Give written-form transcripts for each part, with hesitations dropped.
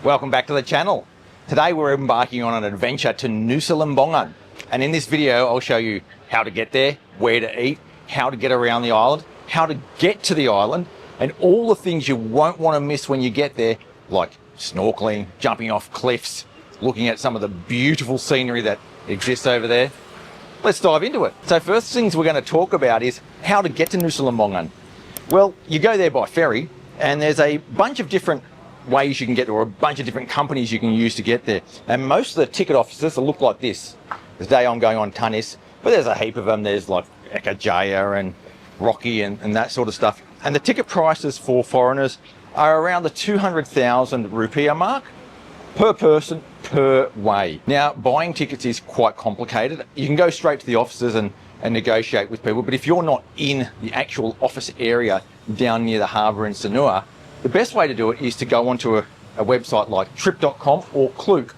Welcome back to the channel. Today we're embarking on an adventure to Nusa Lembongan, and in this video I'll show you how to get there, where to eat, how to get around the island, how to get to the island, and all the things you won't want to miss when you get there, like snorkeling, jumping off cliffs, looking at some of the beautiful scenery that exists over there. Let's dive into it. So first things we're going to talk about is how to get to Nusa Lembongan. Well, you go there by ferry, and there's a bunch of different ways you can get there, or a bunch of different companies you can use to get there. And most of the ticket offices will look like this. Today I'm going on Tunis, but there's a heap of them. There's like Eka Jaya and Rocky and that sort of stuff. And the ticket prices for foreigners are around the 200,000 rupiah mark per person per way. Now, buying tickets is quite complicated. You can go straight to the offices and negotiate with people, but if you're not in the actual office area down near the harbour in Sanur, the best way to do it is to go onto a website like trip.com or Klook.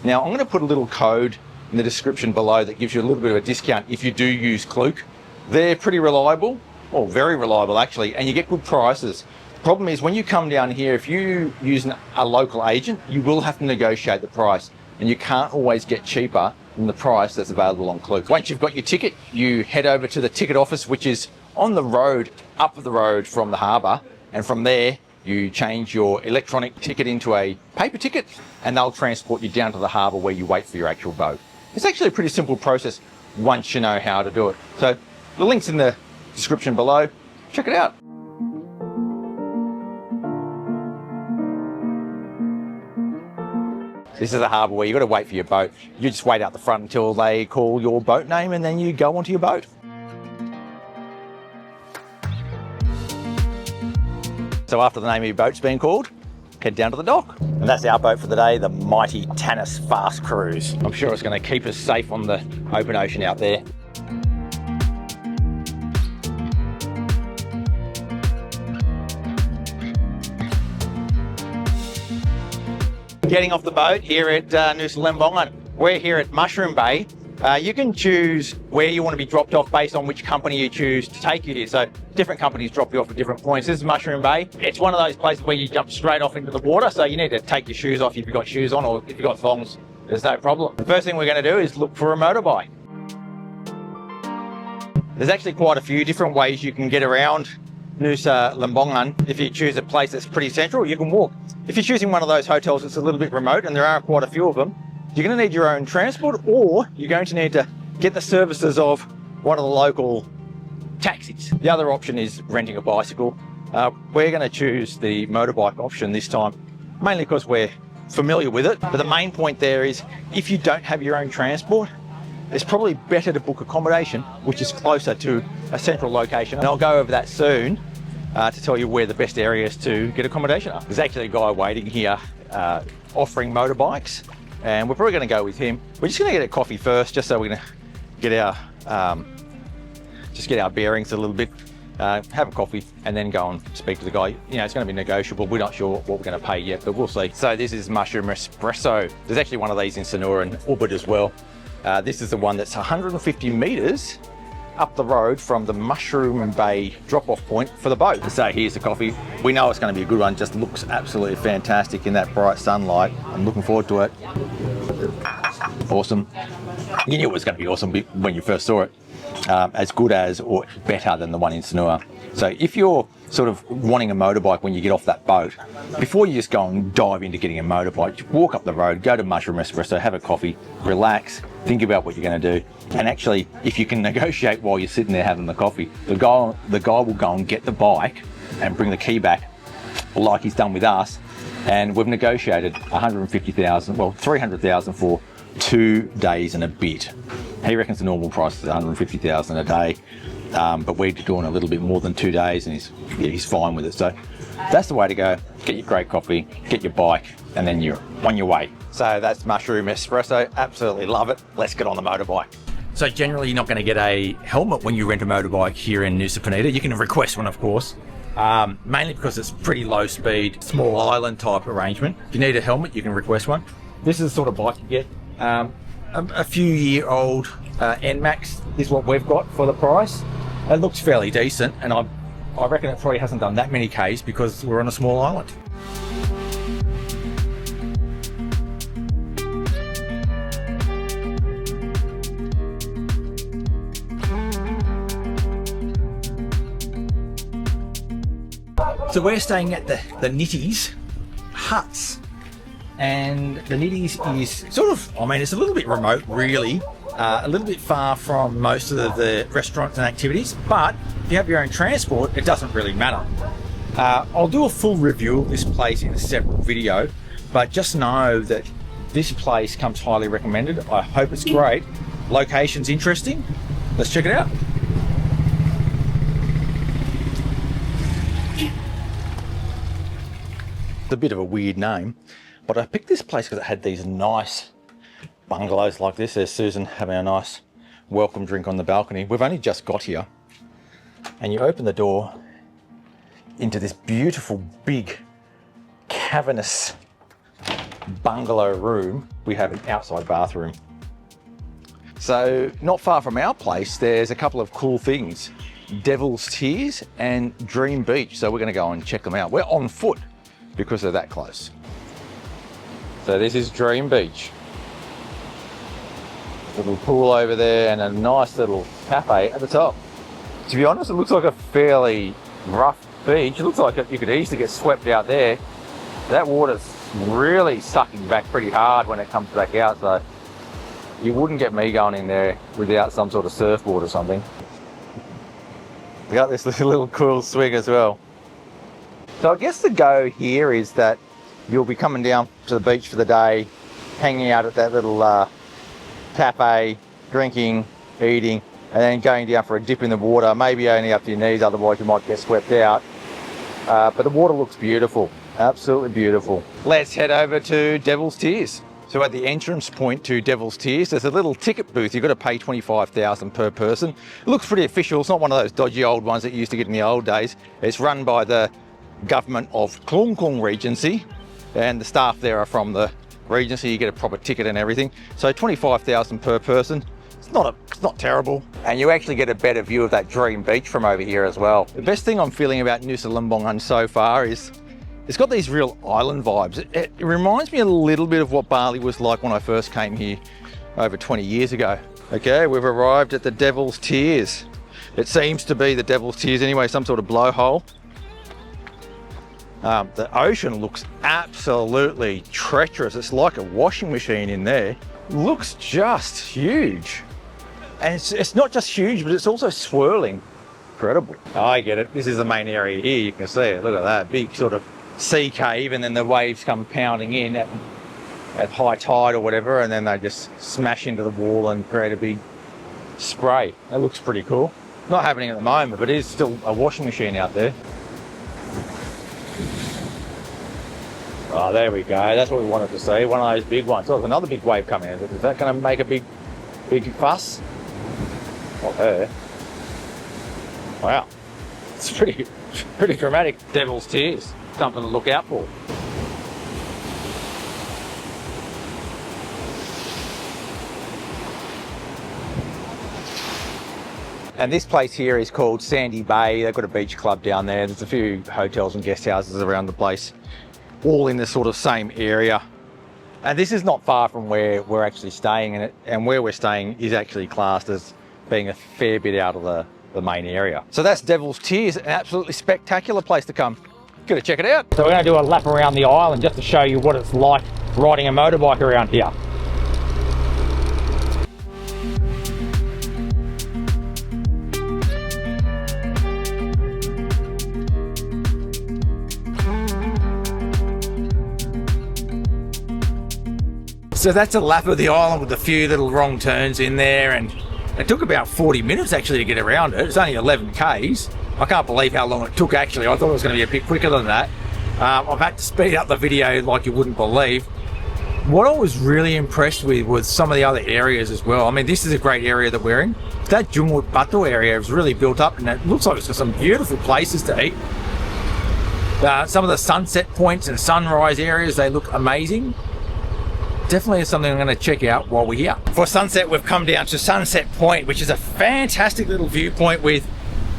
Now, I'm going to put a little code in the description below that gives you a little bit of a discount if you do use Klook. They're pretty reliable, or very reliable actually, and you get good prices. The problem is when you come down here, if you use a local agent, you will have to negotiate the price, and you can't always get cheaper than the price that's available on Klook. Once you've got your ticket, you head over to the ticket office, which is on the road, up the road from the harbour, and from there, you change your electronic ticket into a paper ticket, and they'll transport you down to the harbour where you wait for your actual boat. It's actually a pretty simple process once you know how to do it. So the link's in the description below. Check it out. This is a harbour where you've got to wait for your boat. You just wait out the front until they call your boat name, and then you go onto your boat. So after the name of your boat's been called, head down to the dock. And that's our boat for the day, the mighty Tanis Fast Cruise. I'm sure it's going to keep us safe on the open ocean out there. Getting off the boat here at Nusa Lembongan. We're here at Mushroom Bay. You can choose where you want to be dropped off based on which company you choose to take you here. So different companies drop you off at different points. This is Mushroom Bay. It's one of those places where you jump straight off into the water. So you need to take your shoes off if you've got shoes on, or if you've got thongs, there's no problem. The first thing we're going to do is look for a motorbike. There's actually quite a few different ways you can get around Nusa Lembongan. If you choose a place that's pretty central, you can walk. If you're choosing one of those hotels that's a little bit remote, and there are quite a few of them, you're going to need your own transport, or you're going to need to get the services of one of the local taxis. The other option is renting a bicycle. We're going to choose the motorbike option this time, mainly because we're familiar with it. But the main point there is, if you don't have your own transport, it's probably better to book accommodation, which is closer to a central location. And I'll go over that soon to tell you where the best areas to get accommodation are. There's actually a guy waiting here offering motorbikes, and we're probably going to go with him. We're just going to get a coffee first, just so we're going to get our bearings a little bit, have a coffee, and then go and speak to the guy. You know, it's going to be negotiable. We're not sure what we're going to pay yet, but we'll see. So this is Mushroom Espresso. There's actually one of these in Sanur and Ubud as well. This is the one that's 150 metres up the road from the Mushroom Bay drop-off point for the boat. So here's the coffee. We know it's going to be a good one. Just looks absolutely fantastic in that bright sunlight. I'm looking forward to it. Awesome. You knew it was going to be awesome when you first saw it. As good as or better than the one in Sanur. So if you're sort of wanting a motorbike when you get off that boat, before you just go and dive into getting a motorbike, just walk up the road, go to Mushroom Espresso, have a coffee, relax, think about what you're going to do. And actually, if you can negotiate while you're sitting there having the coffee, the guy will go and get the bike and bring the key back, like he's done with us. And we've negotiated 150,000, well, 300,000 for 2 days and a bit. He reckons the normal price is 150,000 a day, but we're doing a little bit more than 2 days, and he's fine with it. So that's the way to go. Get your great coffee, get your bike, and then you're on your way. So that's Mushroom Espresso. Absolutely love it. Let's get on the motorbike. So generally, you're not going to get a helmet when you rent a motorbike here in Nusa Penida. You can request one, of course, mainly because it's pretty low speed, small island type arrangement. If you need a helmet, you can request one. This is the sort of bike you get. A few year old NMAX is what we've got for the price. It looks fairly decent, and I reckon it probably hasn't done that many Ks because we're on a small island. So we're staying at the Nitties Huts, and the Nitties is sort of, I mean, it's a little bit remote really, a little bit far from most of the restaurants and activities, but if you have your own transport, it doesn't really matter. I'll do a full review of this place in a separate video, but just know that this place comes highly recommended. I hope it's great. Location's interesting. Let's check it out. It's a bit of a weird name, but I picked this place because it had these nice bungalows like this. There's Susan having a nice welcome drink on the balcony. We've only just got here, and you open the door into this beautiful, big, cavernous bungalow room. We have an outside bathroom. So not far from our place, there's a couple of cool things. Devil's Tears and Dream Beach. So we're gonna go and check them out. We're on foot because they're that close. So this is Dream Beach. Little pool over there and a nice little cafe at the top. To be honest, it looks like a fairly rough beach. It looks like you could easily get swept out there. That water's really sucking back pretty hard when it comes back out, so you wouldn't get me going in there without some sort of surfboard or something. We got this little cool swing as well. So I guess the go here is that you'll be coming down to the beach for the day, hanging out at that little cafe, drinking, eating, and then going down for a dip in the water, maybe only up to your knees, otherwise you might get swept out. But the water looks beautiful, absolutely beautiful. Let's head over to Devil's Tears. So at the entrance point to Devil's Tears, there's a little ticket booth. You've got to pay $25,000 per person. It looks pretty official. It's not one of those dodgy old ones that you used to get in the old days. It's run by the government of Klung Kung Regency, and the staff there are from the Regency. You get a proper ticket and everything. So $25,000 per person. It's not terrible. And you actually get a better view of that Dream Beach from over here as well. The best thing I'm feeling about Nusa Lembongan so far is it's got these real island vibes. It reminds me a little bit of what Bali was like when I first came here over 20 years ago. Okay, we've arrived at the Devil's Tears. It seems to be the Devil's Tears anyway, some sort of blowhole. The ocean looks absolutely treacherous. It's like a washing machine in there. Looks just huge. And it's not just huge, but it's also swirling. Incredible. Oh, I get it. This is the main area here. You can see it. Look at that. Big sort of sea cave, and then the waves come pounding in at high tide or whatever, and then they just smash into the wall and create a big spray. That looks pretty cool. Not happening at the moment, but it is still a washing machine out there. Oh, there we go. That's what we wanted to see. One of those big ones. Oh, there's another big wave coming in. Is that going to make a big fuss? Not there. Wow. It's pretty dramatic. Devil's Tears. Something to look out for. And this place here is called Sandy Bay. They've got a beach club down there. There's a few hotels and guest houses around the place, all in the sort of same area. And this is not far from where we're actually staying in it, and where we're staying is actually classed as being a fair bit out of the main area. So that's Devil's Tears, an absolutely spectacular place to come. Gotta check it out. So we're gonna do a lap around the island just to show you what it's like riding a motorbike around here. So that's a lap of the island with a few little wrong turns in there, and it took about 40 minutes actually to get around it. It's only 11 Ks. I can't believe how long it took actually. I thought it was going to be a bit quicker than that. I've had to speed up the video like you wouldn't believe. What I was really impressed with was some of the other areas as well. I mean, this is a great area that we're in. That Jumut Batu area is really built up, and it looks like it's got some beautiful places to eat. Some of the sunset points and sunrise areas, they look amazing. Definitely is something I'm going to check out while we're here. For sunset, we've come down to Sunset Point, which is a fantastic little viewpoint with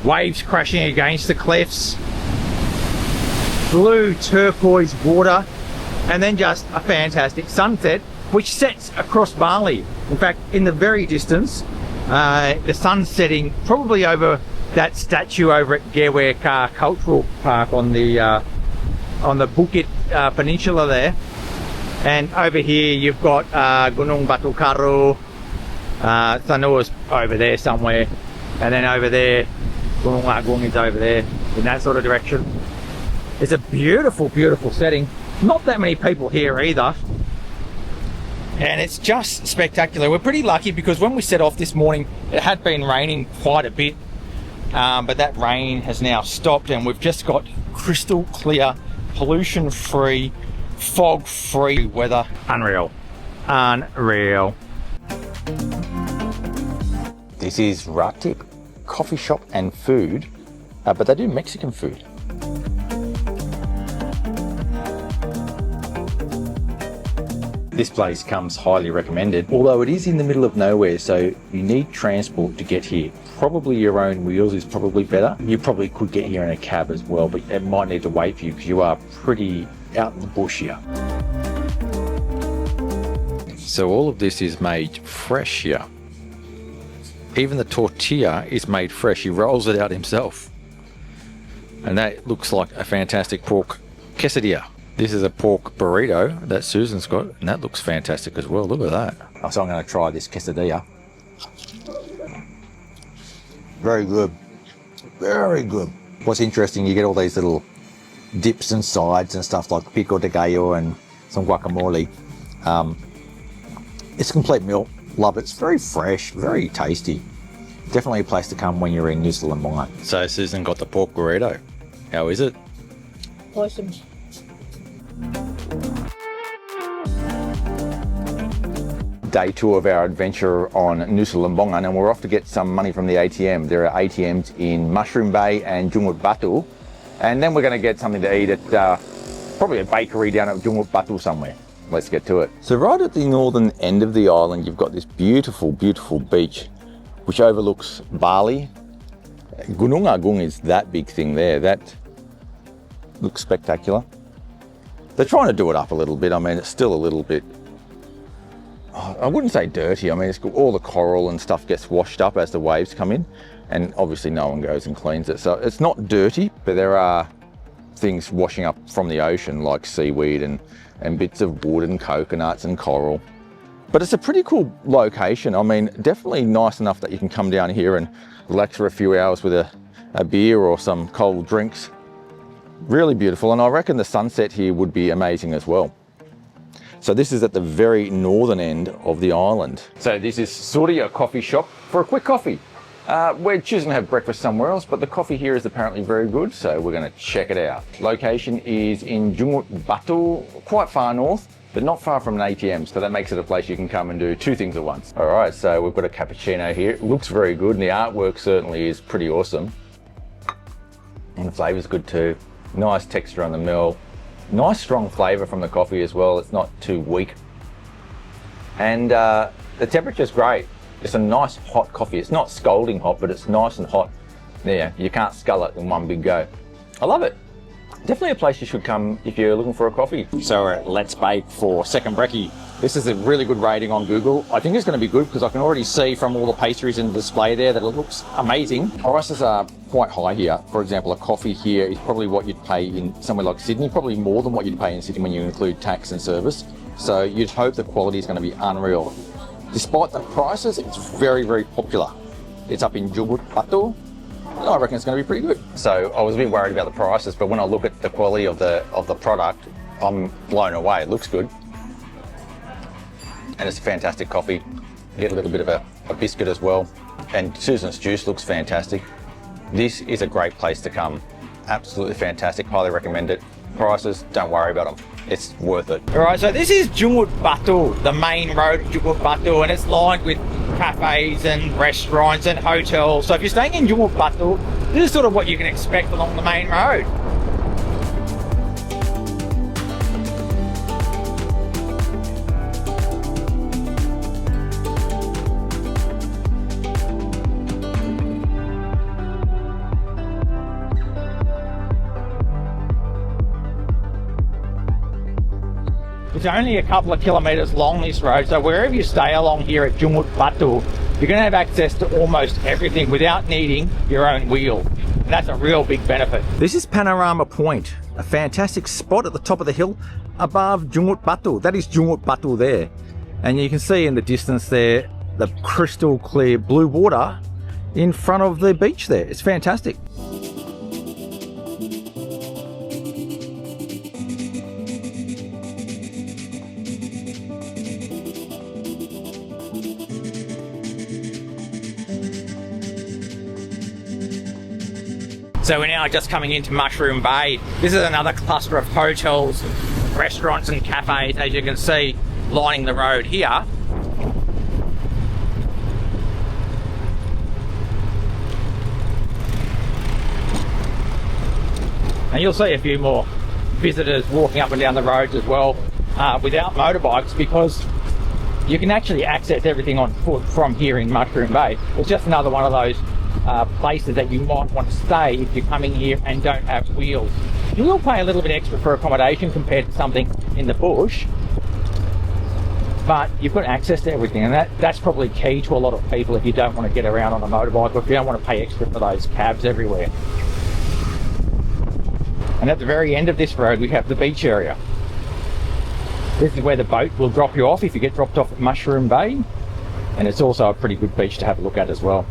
waves crashing against the cliffs, blue turquoise water, and then just a fantastic sunset which sets across Bali. In fact, in the very distance, the sun's setting probably over that statue over at Gewe Kaa Cultural Park on the Bukit Peninsula there. And over here you've got Gunung Batu Karu, Sanur's over there somewhere, and then over there Gunung Lagoon is over there in that sort of direction. It's a beautiful, beautiful setting. Not that many people here either. And it's just spectacular. We're pretty lucky because when we set off this morning, it had been raining quite a bit. But that rain has now stopped and we've just got crystal clear, pollution-free, fog-free weather. Unreal. Unreal. This is Ratip Coffee Shop and Food, but they do Mexican food. This place comes highly recommended, although it is in the middle of nowhere, so you need transport to get here. Probably your own wheels is probably better. You probably could get here in a cab as well, but it might need to wait for you because you are pretty out in the bush here. So all of this is made fresh here. Even the tortilla is made fresh. He rolls it out himself. And that looks like a fantastic pork quesadilla. This is a pork burrito that Susan's got, and that looks fantastic as well. Look at that. So I'm going to try this quesadilla. Very good. Very good. What's interesting, you get all these little dips and sides and stuff like pico de gallo and some guacamole. It's a complete meal. Love it. It's very fresh, very tasty. Definitely a place to come when you're in Nusa Lembongan. So Susan got the pork burrito. How is it? Awesome. Day 2 of our adventure on Nusa Lembongan, and we're off to get some money from the ATM. There are ATMs in Mushroom Bay and Jungut Batu, and then we're going to get something to eat at probably a bakery down at Jungut Batu somewhere. Let's get to it. So right at the northern end of the island, you've got this beautiful, beautiful beach which overlooks Bali. Gunung Agung is that big thing there. That looks spectacular. They're trying to do it up a little bit. I mean, it's still a little bit, I wouldn't say dirty. I mean, it's all the coral and stuff gets washed up as the waves come in, and obviously no one goes and cleans it. So it's not dirty, but there are things washing up from the ocean like seaweed and bits of wood and coconuts and coral. But it's a pretty cool location. I mean, definitely nice enough that you can come down here and relax for a few hours with a beer or some cold drinks. Really beautiful, and I reckon the sunset here would be amazing as well. So this is at the very northern end of the island. So this is Surya Coffee Shop for a quick coffee. We're choosing to have breakfast somewhere else, but the coffee here is apparently very good, so we're going to check it out. Location is in Jungut Batu, quite far north, but not far from an ATM, so that makes it a place you can come and do two things at once. All right, so we've got a cappuccino here. It looks very good, and the artwork certainly is pretty awesome. And the flavor's good too. Nice texture on the mill. Nice strong flavor from the coffee as well. It's not too weak. And the temperature's great. It's a nice hot coffee. It's not scalding hot, but it's nice and hot. Yeah, you can't scull it in one big go. I love it. Definitely a place you should come if you're looking for a coffee. So we're at Let's Bake for second brekkie. This is a really good rating on Google. I think it's going to be good because I can already see from all the pastries in the display there that it looks amazing. Prices are quite high here. For example, a coffee here is probably what you'd pay in somewhere like Sydney, probably more than what you'd pay in Sydney when you include tax and service. So you'd hope the quality is going to be unreal. Despite the prices, it's very, very popular. It's up in Jungut Batu. I reckon it's going to be pretty good. So I was a bit worried about the prices, but when I look at the quality of the product, I'm blown away. It looks good. And it's a fantastic coffee. You get a little bit of a biscuit as well. And Susan's juice looks fantastic. This is a great place to come. Absolutely fantastic. Highly recommend it. Prices, don't worry about them. It's worth it. All right, so this is Jungut Batu, the main road of Jungut Batu, and it's lined with cafes and restaurants and hotels. So if you're staying in Jungut Batu, this is sort of what you can expect along the main road. It's only a couple of kilometres long, this road, so wherever you stay along here at Jun B, you're going to have access to almost everything without needing your own wheel. And that's a real big benefit. This is Panorama Point, a fantastic spot at the top of the hill above Jun B. That is Jun B there. And you can see in the distance there the crystal clear blue water in front of the beach there. It's fantastic. So we're now just coming into Mushroom Bay. This is another cluster of hotels, restaurants and cafes, as you can see, lining the road here. And you'll see a few more visitors walking up and down the roads as well without motorbikes, because you can actually access everything on foot from here in Mushroom Bay. It's just another one of those places that you might want to stay if you're coming here and don't have wheels. You will pay a little bit extra for accommodation compared to something in the bush, but you've got access to everything, and that's probably key to a lot of people if you don't want to get around on a motorbike, or if you don't want to pay extra for those cabs everywhere. And at the very end of this road we have the beach area. This is where the boat will drop you off if you get dropped off at Mushroom Bay, and it's also a pretty good beach to have a look at as well.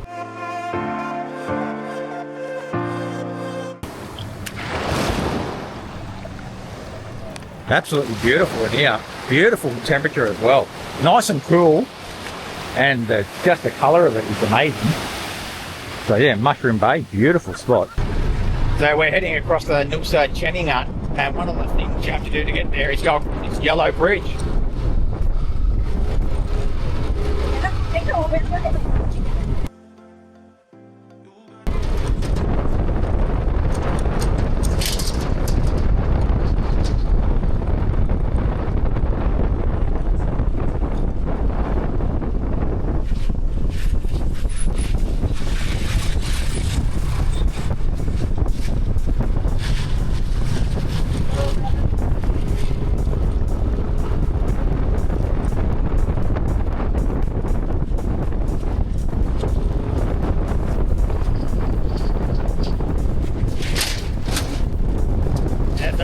Absolutely beautiful in here. Beautiful temperature as well. Nice and cool, and just the colour of it is amazing. So yeah, Mushroom Bay, beautiful spot. So we're heading across the Nusa Ceningan, and one of the things you have to do to get there is go across this yellow bridge.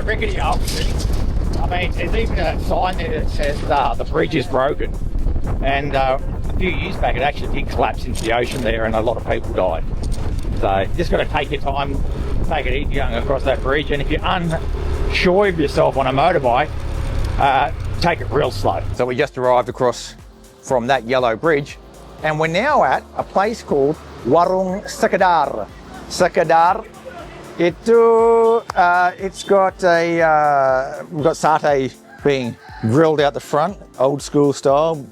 Rickety old thing. I mean, there's even a sign there that says the bridge is broken, and a few years back it actually did collapse into the ocean there, and a lot of people died. So you just got to take your time, take it easy going across that bridge, and if you're unsure of yourself on a motorbike, take it real slow. So we just arrived across from that yellow bridge, and we're now at a place called Warung Sekedar. Sekedar. It's got we've got satay being grilled out the front, old school style.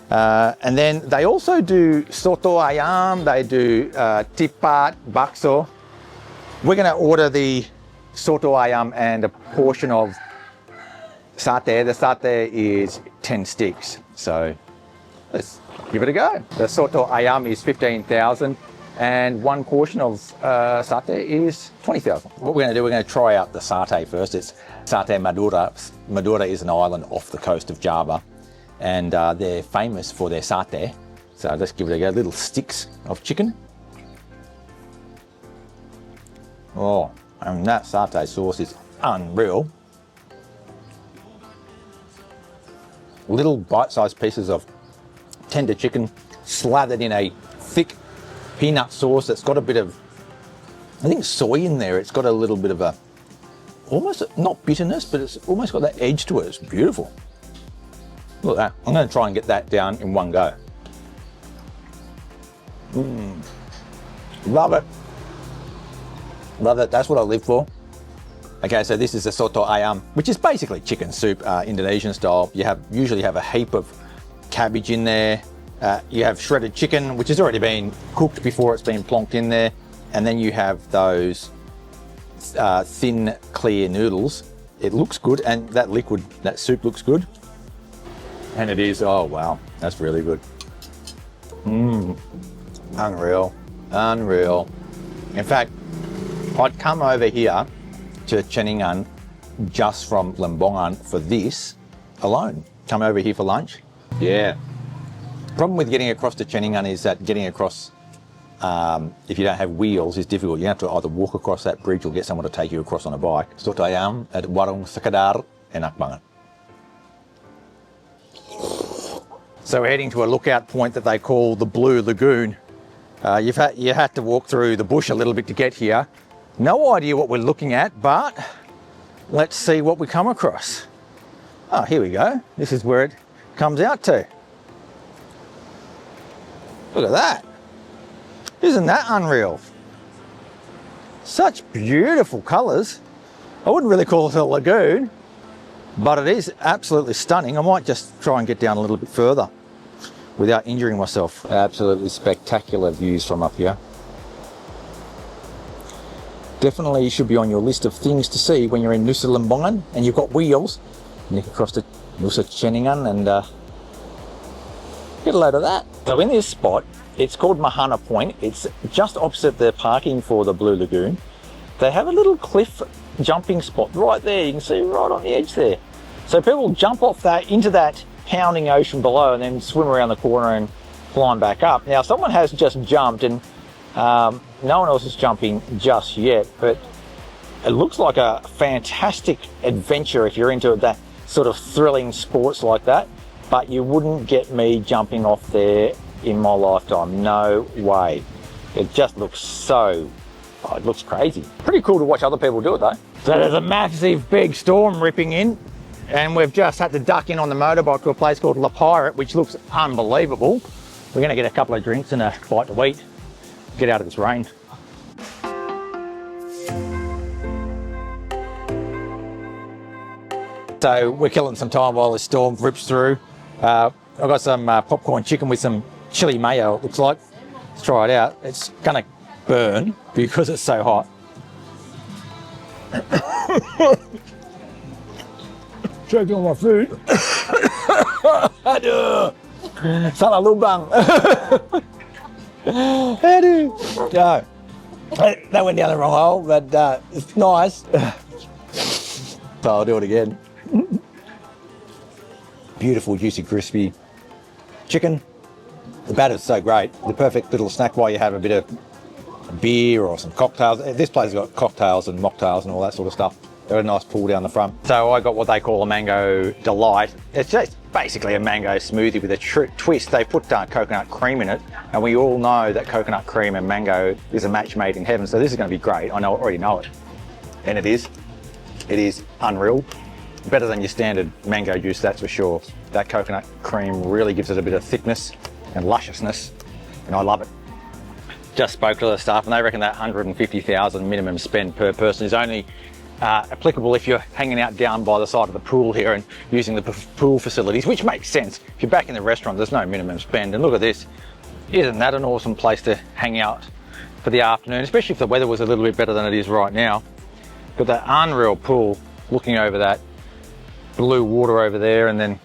And then they also do soto ayam, they do tipat, bakso. We're going to order the soto ayam and a portion of satay. The satay is 10 sticks, so let's give it a go. The soto ayam is 15,000. And one portion of satay is 20,000. What we're going to do, we're going to try out the satay first. It's satay Madura. Madura is an island off the coast of Java, and they're famous for their satay. So let's give it a go. Little sticks of chicken. Oh, and that satay sauce is unreal. Little bite-sized pieces of tender chicken slathered in a thick peanut sauce that's got a bit of, I think, soy in there. It's got a little bit of a, almost not bitterness, but it's almost got that edge to it. It's beautiful. Look at that. I'm going to try and get that down in one go. Love it. Love it. That's what I live for. Okay, so this is the soto ayam, which is basically chicken soup, Indonesian style. You usually have a heap of cabbage in there. You have shredded chicken, which has already been cooked before it's been plonked in there. And then you have those thin, clear noodles. It looks good, and that liquid, that soup looks good. And it is, oh wow, that's really good. Unreal, unreal. In fact, I'd come over here to Ceningan just from Lembongan for this, alone. Come over here for lunch. Yeah. Problem with getting across to Ceningan is that getting across, if you don't have wheels, is difficult. You have to either walk across that bridge or get someone to take you across on a bike. So ayam at warung sekedar, enak banget. So we're heading to a lookout point that they call the Blue Lagoon. You had to walk through the bush a little bit to get here. No idea what we're looking at, but let's see what we come across. Oh, here we go. This is where it comes out to. Look at that. Isn't that unreal? Such beautiful colours. I wouldn't really call it a lagoon, but it is absolutely stunning. I might just try and get down a little bit further without injuring myself. Absolutely spectacular views from up here. Definitely should be on your list of things to see when you're in Nusa Lembongan and you've got wheels. Nick across to Nusa Ceningan and get a load of that. So in this spot, it's called Mahana Point. It's just opposite the parking for the Blue Lagoon. They have a little cliff jumping spot right there. You can see right on the edge there. So people jump off that into that pounding ocean below and then swim around the corner and climb back up. Now someone has just jumped and no one else is jumping just yet, but it looks like a fantastic adventure if you're into that sort of thrilling sports like that, but you wouldn't get me jumping off there in my lifetime. No way. It just looks so, it looks crazy. Pretty cool to watch other people do it though. So there's a massive big storm ripping in and we've just had to duck in on the motorbike to a place called La Pirate, which looks unbelievable. We're gonna get a couple of drinks and a bite to eat, get out of this rain. So we're killing some time while this storm rips through. I've got some popcorn chicken with some chili mayo, it looks like. Let's try it out. It's gonna burn because it's so hot. Choking on my food. Aduh. Salah lubang. Aduh. No. That went down the wrong hole, but it's nice. So I'll do it again. Beautiful, juicy, crispy chicken. The batter's so great. The perfect little snack while you have a bit of beer or some cocktails. This place has got cocktails and mocktails and all that sort of stuff. They're a nice pool down the front. So I got what they call a mango delight. It's just basically a mango smoothie with a twist. They put coconut cream in it, and we all know that coconut cream and mango is a match made in heaven. So this is going to be great. I already know it, and it is. It is unreal. Better than your standard mango juice, that's for sure. That coconut cream really gives it a bit of thickness and lusciousness, and I love it. Just spoke to the staff and they reckon that 150,000 minimum spend per person is only applicable if you're hanging out down by the side of the pool here and using the pool facilities, which makes sense. If you're back in the restaurant, there's no minimum spend. And look at this. Isn't that an awesome place to hang out for the afternoon, especially if the weather was a little bit better than it is right now. Got that unreal pool looking over that blue water over there, and then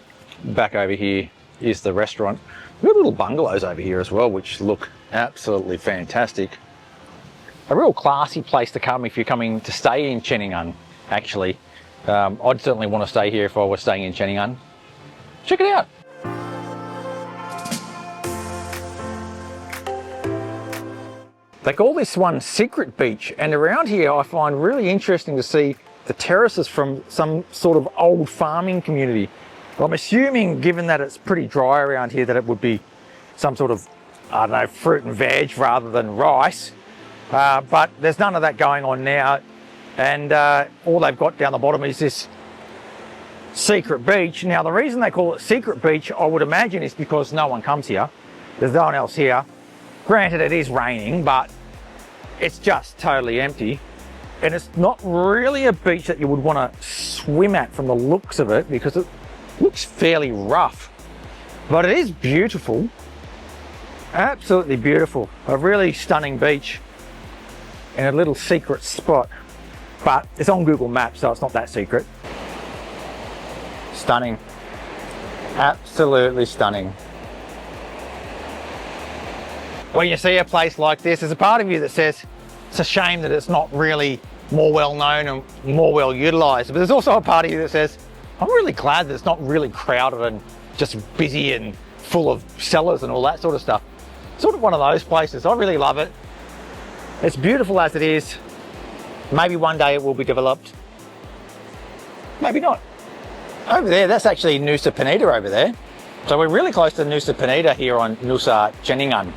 back over here is the restaurant. We've got little bungalows over here as well, which look absolutely fantastic. A real classy place to come if you're coming to stay in Ceningan, actually. I'd certainly want to stay here if I was staying in Ceningan. Check it out. They call this one Secret Beach, and around here I find really interesting to see the terraces from some sort of old farming community. I'm assuming, given that it's pretty dry around here, that it would be some sort of, I don't know, fruit and veg rather than rice. But there's none of that going on now. And all they've got down the bottom is this Secret Beach. Now, the reason they call it Secret Beach, I would imagine, is because no one comes here. There's no one else here. Granted, it is raining, but it's just totally empty. And it's not really a beach that you would want to swim at from the looks of it, because it looks fairly rough. But it is beautiful. Absolutely beautiful. A really stunning beach in a little secret spot. But it's on Google Maps, so it's not that secret. Stunning. Absolutely stunning. When you see a place like this, there's a part of you that says it's a shame that it's not really more well known and more well utilised. But there's also a part of you that says I'm really glad that it's not really crowded and just busy and full of sellers and all that sort of stuff. Sort of one of those places. I really love it. It's beautiful as it is. Maybe one day it will be developed. Maybe not. Over there, that's actually Nusa Penida over there. So we're really close to Nusa Penida here on Nusa Ceningan.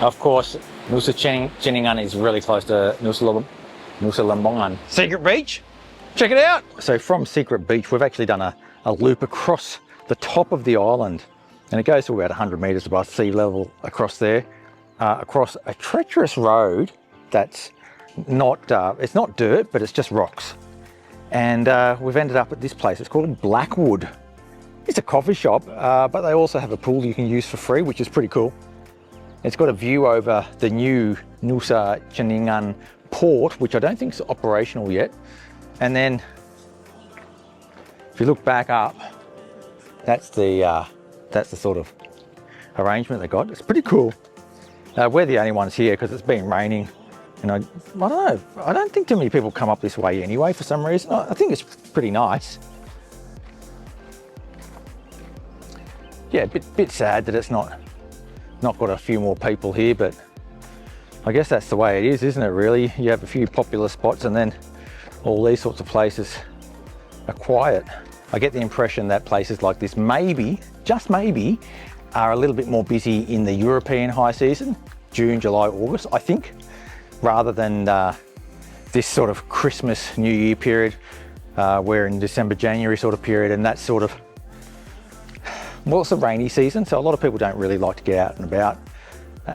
Of course, Nusa Ceningan is really close to Nusa Lembongan. Secret Beach, check it out. So from Secret Beach, we've actually done a loop across the top of the island, and it goes to about 100 meters above sea level across there, across a treacherous road that's not, it's not dirt, but it's just rocks. And we've ended up at this place. It's called Blackwood. It's a coffee shop, but they also have a pool you can use for free, which is pretty cool. It's got a view over the new Nusa Ceningan port, which I don't think is operational yet. And then if you look back up, that's the sort of arrangement they got. It's pretty cool. We're the only ones here because it's been raining. And I don't know, I don't think too many people come up this way anyway for some reason. I think it's pretty nice. Yeah, a bit sad that it's not got a few more people here, but I guess that's the way it is, isn't it, really? You have a few popular spots and then all these sorts of places are quiet. I get the impression that places like this maybe, just maybe, are a little bit more busy in the European high season, June, July, August, I think, rather than this sort of Christmas, New Year period. We're in December, January sort of period, and that's sort of, well, it's a rainy season, so a lot of people don't really like to get out and about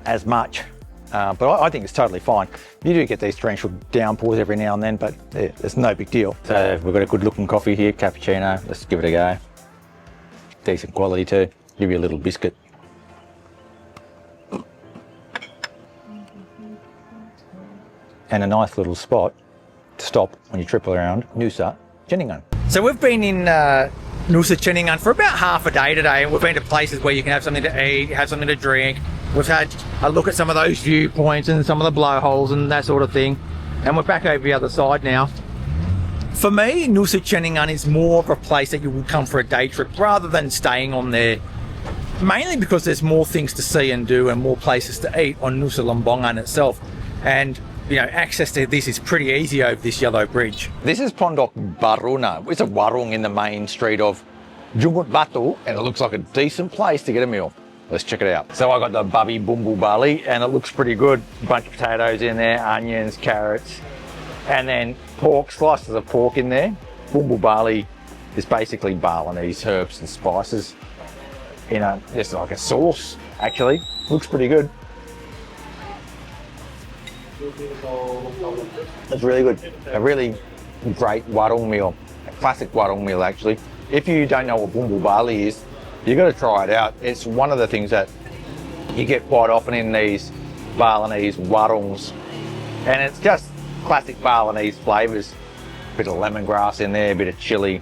as much. But I think it's totally fine. You do get these torrential downpours every now and then, but it's no big deal. So we've got a good looking coffee here, cappuccino. Let's give it a go. Decent quality too. Give you a little biscuit. And a nice little spot to stop when you trip around Nusa Ceningan. So we've been in Nusa Ceningan for about half a day today, and we've been to places where you can have something to eat, have something to drink. We've had a look at some of those viewpoints and some of the blowholes and that sort of thing. And we're back over the other side now. For me, Nusa Ceningan is more of a place that you would come for a day trip rather than staying on there. Mainly because there's more things to see and do and more places to eat on Nusa Lembongan itself. And you know, access to this is pretty easy over this yellow bridge. This is Pondok Baruna. It's a warung in the main street of Jumut Batu, and it looks like a decent place to get a meal. Let's check it out. So I got the babi bumbu bali, and it looks pretty good. A bunch of potatoes in there, onions, carrots, and then pork, slices of pork in there. Bumbu bali is basically Balinese herbs and spices in just like a sauce, actually. Looks pretty good. It's really good. A really great warung meal. A classic warung meal, actually. If you don't know what bumbu bali is, you got to try it out. It's one of the things that you get quite often in these Balinese warungs. And it's just classic Balinese flavours. A bit of lemongrass in there, a bit of chilli.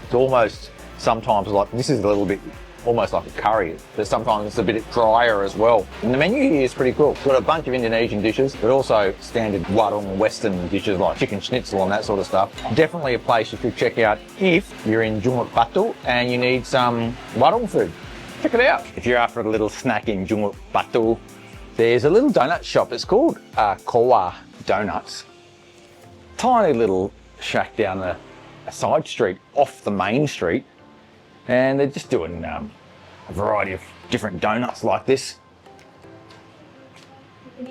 It's almost sometimes like, this is a little bit almost like a curry, but sometimes it's a bit drier as well. And the menu here is pretty cool. We've got a bunch of Indonesian dishes, but also standard warung Western dishes like chicken schnitzel and that sort of stuff. Definitely a place you should check out if you're in Jumut Batu and you need some warung food. Check it out. If you're after a little snack in Jumut Batu, there's a little donut shop. It's called Kaa Donuts. Tiny little shack down a side street off the main street. And they're just doing a variety of different donuts like this. And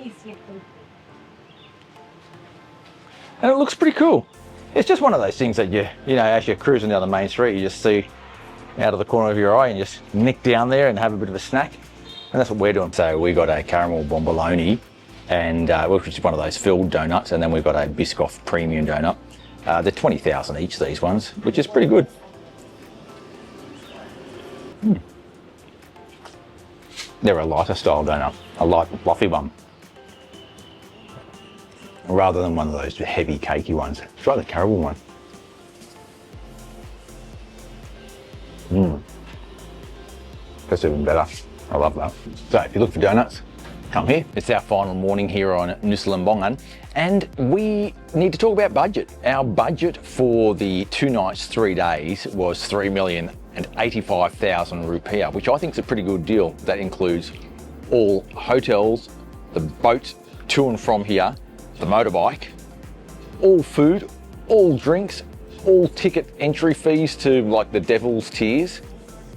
it looks pretty cool. It's just one of those things that you know, as you're cruising down the main street, you just see out of the corner of your eye and just nick down there and have a bit of a snack. And that's what we're doing. So we got a caramel bomboloni, and which is one of those filled donuts, and then we've got a Biscoff premium donut. They're 20,000 each, these ones, which is pretty good. They're a lighter style donut, a light fluffy one, rather than one of those heavy cakey ones. Try the caramel one. That's even better. I love that. So if you look for donuts, Come here. It's our final morning here on Nusa Lembongan, and we need to talk about budget. Our budget for the 2 nights, 3 days was 3,085,000 rupiah, which I think is a pretty good deal. That includes all hotels, the boat to and from here, the motorbike, all food, all drinks, all ticket entry fees to like the Devil's Tiers.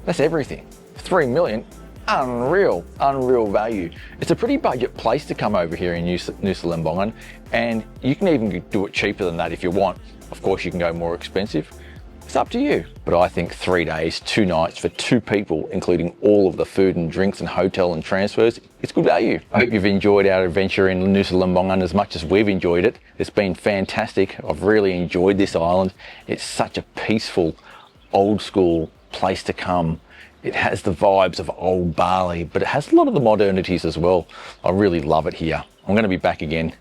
That's everything. 3 million. Unreal value. It's a pretty budget place to come over here in Nusa Lembongan, and you can even do it cheaper than that if you want. Of course, you can go more expensive. It's up to you. But I think 3 days, 2 nights for 2 people, including all of the food and drinks and hotel and transfers, it's good value. I hope you've enjoyed our adventure in Nusa Lembongan as much as we've enjoyed it. It's been fantastic. I've really enjoyed this island. It's such a peaceful, old school place to come. It has the vibes of old Bali, but it has a lot of the modernities as well. I really love it here. I'm going to be back again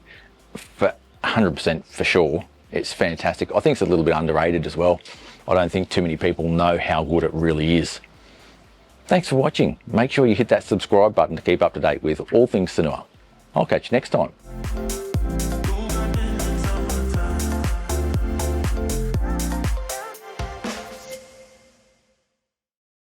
for 100% for sure. It's fantastic. I think it's a little bit underrated as well. I don't think too many people know how good it really is. Thanks for watching. Make sure you hit that subscribe button to keep up to date with all things Sanur. I'll catch you next time.